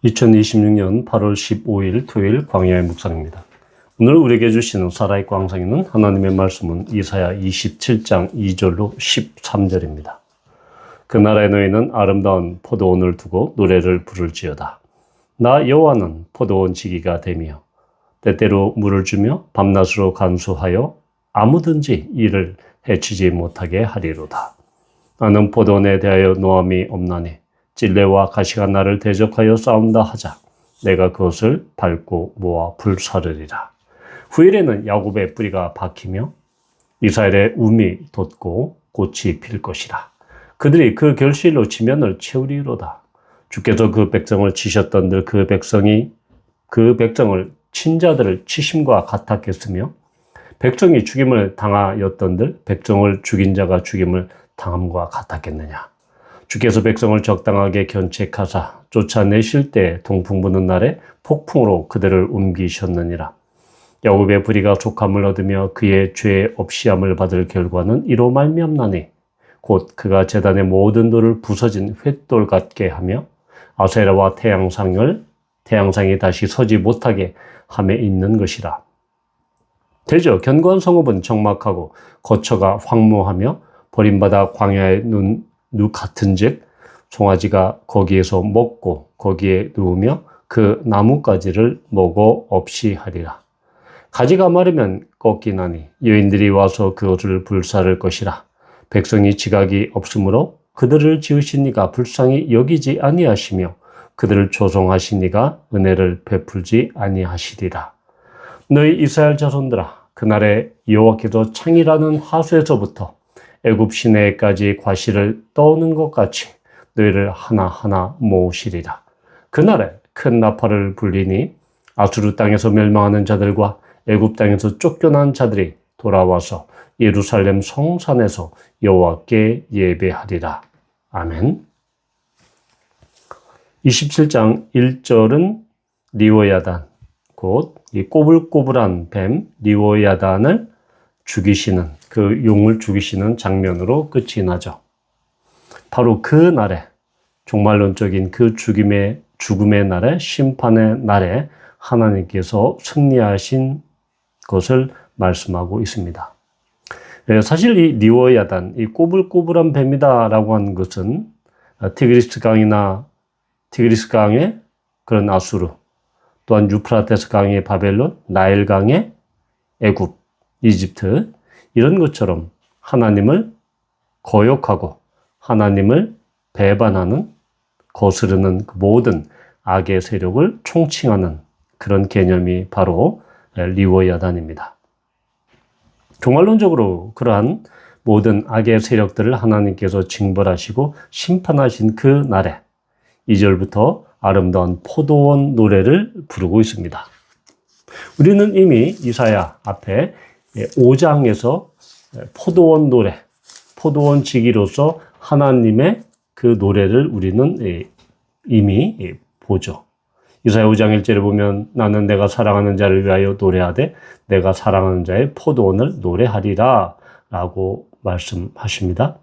2026년 8월 15일 토요일 광야의 묵상입니다. 오늘 우리에게 주시는 살아있고 항상 있는 하나님의 말씀은 이사야 27장 2절로 13절입니다. 그 나라의 너희는 아름다운 포도원을 두고 노래를 부를지어다. 나 여호와는 포도원 지기가 되며 때때로 물을 주며 밤낮으로 간수하여 아무든지 이를 해치지 못하게 하리로다. 나는 포도원에 대하여 노함이 없나니 찔레와 가시가 나를 대적하여 싸운다 하자 내가 그것을 밟고 모아 불사르리라. 후일에는 야곱의 뿌리가 박히며 이스라엘의 움이 돋고 꽃이 필 것이라. 그들이 그 결실로 지면을 채우리로다. 주께서 그 백성을 치셨던들 그 백성을 친 자들을 치심과 같았겠으며 백성이 죽임을 당하였던들 백성을 죽인 자가 죽임을 당함과 같았겠느냐. 주께서 백성을 적당하게 견책하사 쫓아내실 때 동풍 부는 날에 폭풍으로 그들을 옮기셨느니라. 야곱의 불의가 족함을 얻으며 그의 죄 없이함을 받을 결과는 이로 말미암나니 곧 그가 제단의 모든 돌을 부서진 횃돌 같게 하며 아세라와 태양상이 다시 서지 못하게 함에 있는 것이라. 대저 견고한 성읍은 적막하고 거처가 황무하며 버림받아 광야의 눈 같은즉 송아지가 거기에서 먹고 거기에 누우며 그 나뭇가지를 먹어 없이 하리라. 가지가 마르면 꺾이나니 여인들이 와서 그것을 불사를 것이라. 백성이 지각이 없으므로 그들을 지으신 이가 불쌍히 여기지 아니하시며 그들을 조성하신 이가 은혜를 베풀지 아니하시리라. 너희 이스라엘 자손들아, 그날에 여호와께서 창이라는 하수에서부터 애굽 시내까지 과실을 떠오는 것 같이 너희를 하나하나 모으시리라. 그날에 큰 나팔을 불리니 아수르 땅에서 멸망하는 자들과 애굽 땅에서 쫓겨난 자들이 돌아와서 예루살렘 성산에서 여호와께 예배하리라. 아멘. 27장 1절은 리오야단, 곧 이 꼬불꼬불한 뱀 리오야단을 죽이시는, 그 용을 죽이시는 장면으로 끝이 나죠. 바로 그 날에, 종말론적인 그 죽음의 날에, 심판의 날에 하나님께서 승리하신 것을 말씀하고 있습니다. 사실 이 리오야단, 이 꼬불꼬불한 뱀이다라고 하는 것은 티그리스 강의 그런 아수르, 또한 유프라테스 강의 바벨론, 나일 강의 애굽, 이집트, 이런 것처럼 하나님을 거역하고 하나님을 배반하는, 거스르는 그 모든 악의 세력을 총칭하는 그런 개념이 바로 리오야단입니다. 종말론적으로 그러한 모든 악의 세력들을 하나님께서 징벌하시고 심판하신 그 날에 2절부터 아름다운 포도원 노래를 부르고 있습니다. 우리는 이미 이사야 앞에 5장에서 포도원 노래, 포도원 지기로서 하나님의 그 노래를 우리는 이미 보죠. 이사야 5장 1절에 보면 나는 내가 사랑하는 자를 위하여 노래하되 내가 사랑하는 자의 포도원을 노래하리라 라고 말씀하십니다.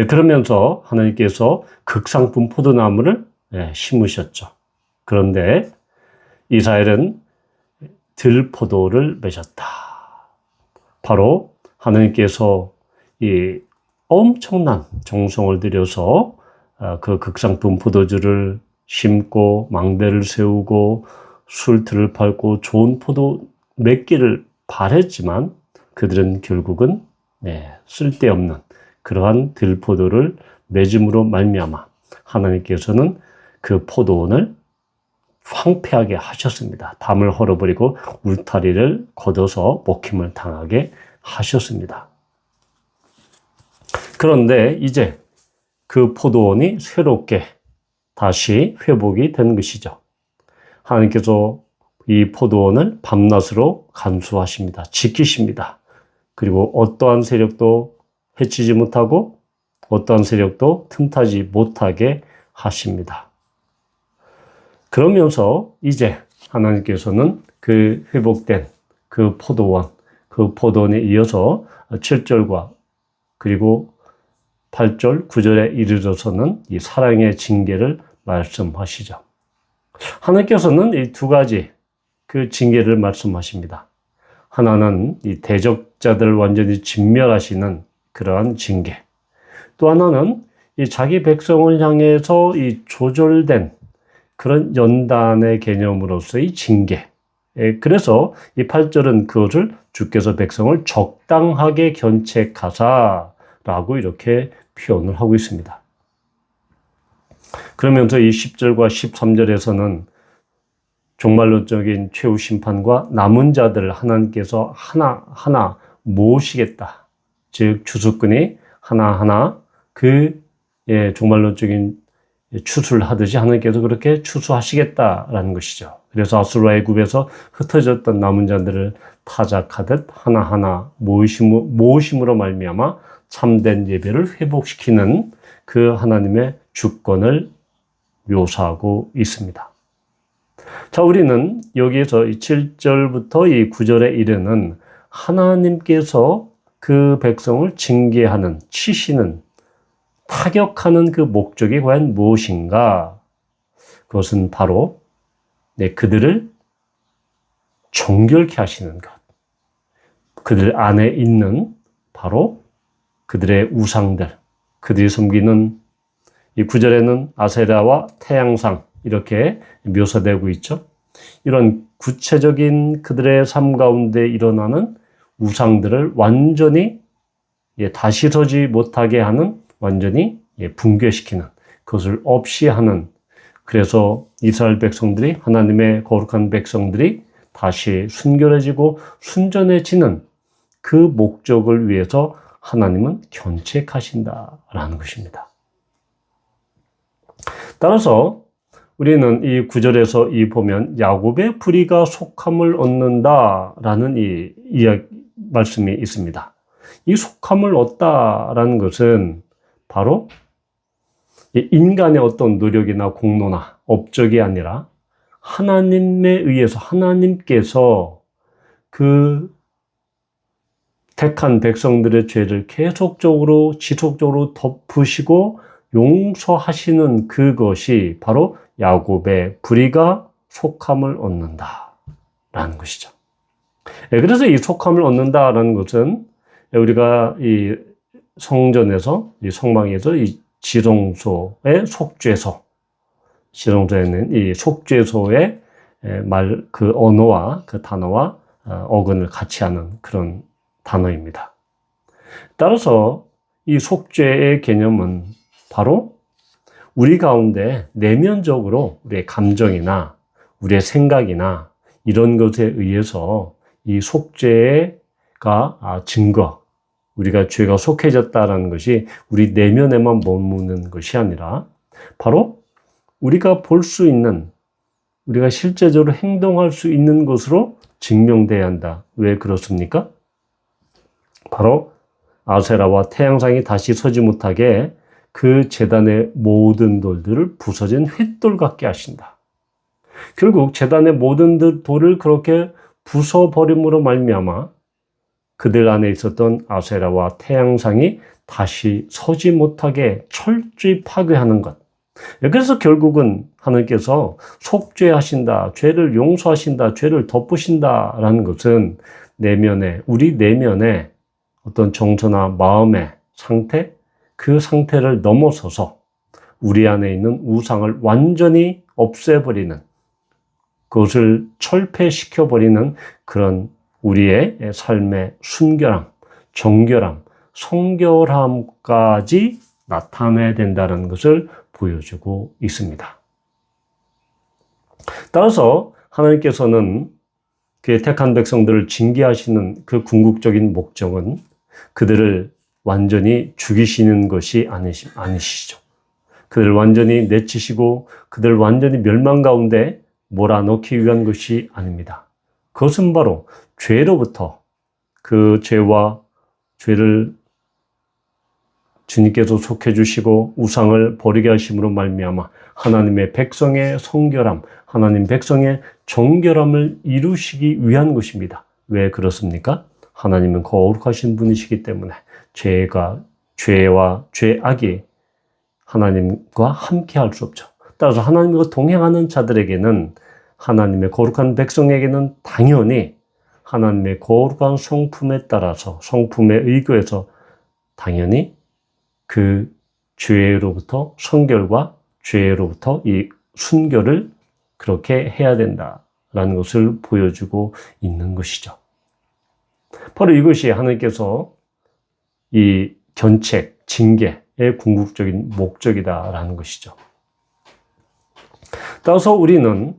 그러면서 하나님께서 극상품 포도나무를 심으셨죠. 그런데 이스라엘은 들포도를 맺었다. 바로 하나님께서 이 엄청난 정성을 들여서 그 극상품 포도주를 심고 망대를 세우고 술틀을 밟고 좋은 포도 맺기를 바랬지만 그들은 결국은 쓸데없는 그러한 들포도를 맺음으로 말미암아 하나님께서는 그 포도원을 황폐하게 하셨습니다. 담을 헐어버리고 울타리를 걷어서 먹힘을 당하게 하셨습니다. 그런데 이제 그 포도원이 새롭게 다시 회복이 된 것이죠. 하나님께서 이 포도원을 밤낮으로 간수하십니다. 지키십니다. 그리고 어떠한 세력도 해치지 못하고 어떠한 세력도 틈타지 못하게 하십니다. 그러면서 이제 하나님께서는 그 회복된 그 포도원에 이어서 7절과 그리고 8절, 9절에 이르러서는 이 사랑의 징계를 말씀하시죠. 하나님께서는 이 두 가지 그 징계를 말씀하십니다. 하나는 이 대적자들을 완전히 진멸하시는 그러한 징계. 또 하나는 이 자기 백성을 향해서 이 조절된 그런 연단의 개념으로서의 징계. 그래서 이 8절은 그것을 주께서 백성을 적당하게 견책하사라고 이렇게 표현을 하고 있습니다. 그러면서 이 10절과 13절에서는 종말론적인 최후 심판과 남은 자들을 하나님께서 하나하나 모으시겠다. 즉 주수꾼이 하나하나 그 종말론적인 추수를 하듯이 하나님께서 그렇게 추수하시겠다라는 것이죠. 그래서 아수르와 애굽에서 흩어졌던 남은 자들을 타작하듯 하나하나 모으심으로 말미암아 참된 예배를 회복시키는 그 하나님의 주권을 묘사하고 있습니다. 자, 우리는 여기에서 7절부터 이 9절에 이르는 하나님께서 그 백성을 징계하는, 치시는, 타격하는 그 목적이 과연 무엇인가? 그것은 바로 그들을 정결케 하시는 것. 그들 안에 있는 바로 그들의 우상들, 그들이 섬기는 이 9절에는 아세라와 태양상 이렇게 묘사되고 있죠. 이런 구체적인 그들의 삶 가운데 일어나는 우상들을 완전히 다시 서지 못하게 하는, 완전히 붕괴시키는, 그것을 없이 하는, 그래서 이스라엘 백성들이, 하나님의 거룩한 백성들이 다시 순결해지고 순전해지는 그 목적을 위해서 하나님은 견책하신다라는 것입니다. 따라서 우리는 이 9절에서 이 보면 야곱의 불의가 속함을 얻는다라는 이 말씀이 있습니다. 이 속함을 얻다라는 것은 바로 인간의 어떤 노력이나 공로나 업적이 아니라 하나님에 의해서, 하나님께서 그 택한 백성들의 죄를 계속적으로 지속적으로 덮으시고 용서하시는 그것이 바로 야곱의 불의가 속함을 얻는다라는 것이죠. 그래서 이 속함을 얻는다라는 것은 우리가 이 성전에서, 이 성막에서 이 지성소의 속죄소, 지성소에는 이 속죄소의 그 언어와 그 단어와 어근을 같이 하는 그런 단어입니다. 따라서 이 속죄의 개념은 바로 우리 가운데 내면적으로 우리의 감정이나 우리의 생각이나 이런 것에 의해서 이 속죄가 증거, 우리가 죄가 속해졌다는 것이 우리 내면에만 머무는 것이 아니라 바로 우리가 볼 수 있는, 우리가 실제적으로 행동할 수 있는 것으로 증명돼야 한다. 왜 그렇습니까? 바로 아세라와 태양상이 다시 서지 못하게 그 제단의 모든 돌들을 부서진 횃돌 같게 하신다. 결국 제단의 모든 돌을 그렇게 부숴버림으로 말미암아 그들 안에 있었던 아세라와 태양상이 다시 서지 못하게 철저히 파괴하는 것. 그래서 결국은 하나님께서 속죄하신다, 죄를 용서하신다, 죄를 덮으신다라는 것은 내면에, 우리 내면에 어떤 정서나 마음의 상태, 그 상태를 넘어서서 우리 안에 있는 우상을 완전히 없애버리는, 그것을 철폐시켜버리는 그런 우리의 삶의 순결함, 정결함, 성결함까지 나타내야 된다는 것을 보여주고 있습니다. 따라서 하나님께서는 그의 택한 백성들을 징계하시는 그 궁극적인 목적은 그들을 완전히 죽이시는 것이 아니시죠. 그들을 완전히 내치시고 그들을 완전히 멸망 가운데 몰아넣기 위한 것이 아닙니다. 그것은 바로 죄로부터, 그 죄와 죄를 주님께서 속해 주시고 우상을 버리게 하심으로 말미암아 하나님의 백성의 성결함, 하나님 백성의 정결함을 이루시기 위한 것입니다. 왜 그렇습니까? 하나님은 거룩하신 분이시기 때문에 죄와 죄악이 하나님과 함께 할 수 없죠. 따라서 하나님과 동행하는 자들에게는, 하나님의 거룩한 백성에게는 당연히 하나님의 거룩한 성품에 따라서, 성품에 의거해서 당연히 그 죄로부터 성결과 죄로부터 이 순결을 그렇게 해야 된다라는 것을 보여주고 있는 것이죠. 바로 이것이 하나님께서 이 견책, 징계의 궁극적인 목적이다라는 것이죠. 따라서 우리는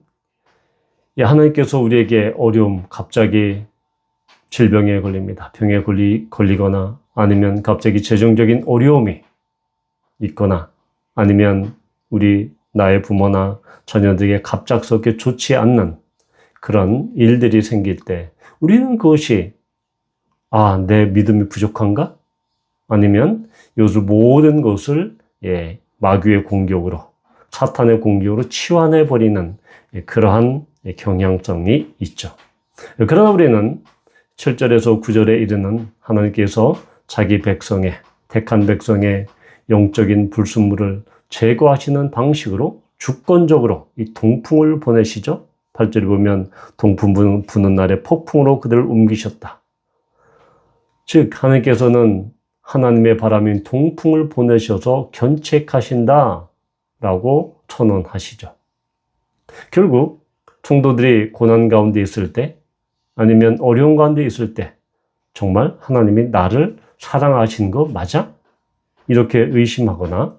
하나님께서 우리에게 어려움, 갑자기 질병에 걸립니다. 병에 걸리거나 아니면 갑자기 재정적인 어려움이 있거나 아니면 나의 부모나 자녀들에게 갑작스럽게 좋지 않는 그런 일들이 생길 때 우리는 그것이 내 믿음이 부족한가? 아니면 요즘 모든 것을 마귀의 공격으로, 사탄의 공격으로 치환해버리는 그러한 경향성이 있죠. 그러나 우리는 7절에서 9절에 이르는 하나님께서 자기 백성의, 택한 백성의 영적인 불순물을 제거하시는 방식으로 주권적으로 이 동풍을 보내시죠. 8절에 보면 동풍 부는 날에 폭풍으로 그들을 옮기셨다. 즉 하나님께서는 하나님의 바람인 동풍을 보내셔서 견책하신다 라고 선언하시죠. 결국 성도들이 고난 가운데 있을 때 아니면 어려운 가운데 있을 때 정말 하나님이 나를 사랑하신 거 맞아? 이렇게 의심하거나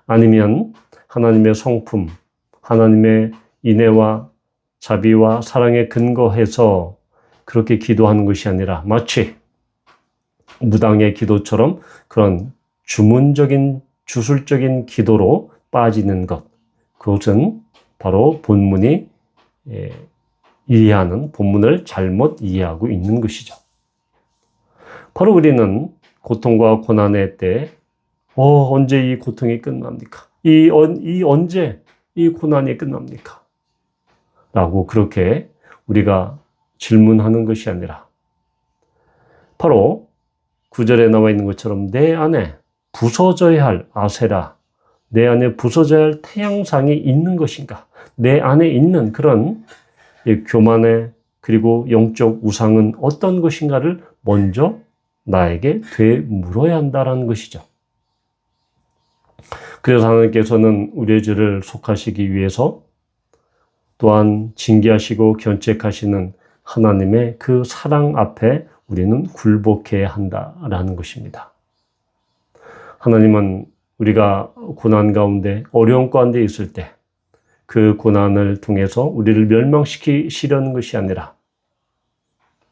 아니면 하나님의 성품, 하나님의 인애와 자비와 사랑에 근거해서 그렇게 기도하는 것이 아니라 마치 무당의 기도처럼 그런 주술적인 기도로 빠지는 것, 그것은 바로 본문이 이해하는, 본문을 잘못 이해하고 있는 것이죠. 바로 우리는 고통과 고난의 때 언제 이 고통이 끝납니까? 언제 이 고난이 끝납니까? 라고 그렇게 우리가 질문하는 것이 아니라 바로 9절에 나와 있는 것처럼 내 안에 부서져야 할 아세라, 내 안에 부서져야 할 태양상이 있는 것인가? 내 안에 있는 그런 교만의 그리고 영적 우상은 어떤 것인가를 먼저 나에게 되물어야 한다는 것이죠. 그래서 하나님께서는 우리의 죄를 속하시기 위해서 또한 징계하시고 견책하시는 하나님의 그 사랑 앞에 우리는 굴복해야 한다라는 것입니다. 하나님은 우리가 고난 가운데, 어려운 가운데 있을 때 그 고난을 통해서 우리를 멸망시키시려는 것이 아니라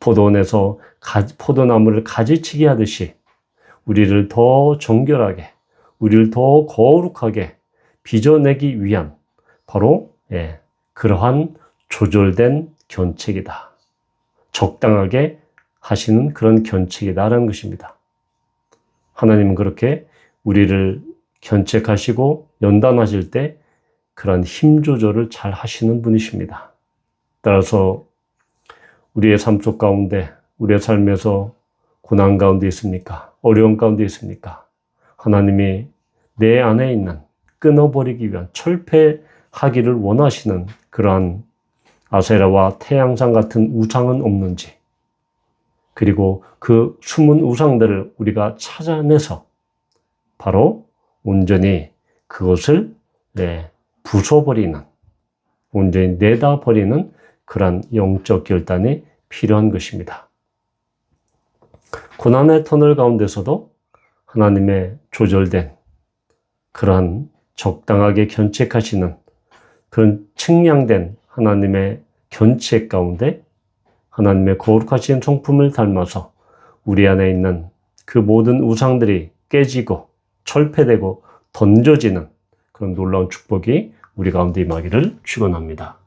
포도원에서 포도나무를 가지치기 하듯이 우리를 더 정결하게, 우리를 더 거룩하게 빚어내기 위한 바로 그러한 조절된 견책이다. 적당하게 하시는 그런 견책이다라는 것입니다. 하나님은 그렇게 우리를 견책하시고 연단하실 때 그런 힘 조절을 잘 하시는 분이십니다. 따라서 우리의 삶 속 가운데, 우리의 삶에서 고난 가운데 있습니까? 어려움 가운데 있습니까? 하나님이 내 안에 있는 끊어버리기 위한 철폐하기를 원하시는 그러한 아세라와 태양상 같은 우상은 없는지, 그리고 그 숨은 우상들을 우리가 찾아내서 바로 온전히 그것을 부숴버리는, 온전히 내다버리는 그러한 영적 결단이 필요한 것입니다. 고난의 터널 가운데서도 하나님의 조절된 그러한 적당하게 견책하시는 그런 측량된 하나님의 견책 가운데 하나님의 거룩하신 성품을 닮아서 우리 안에 있는 그 모든 우상들이 깨지고 철폐되고 던져지는 그런 놀라운 축복이 우리 가운데 임하기를 축원합니다.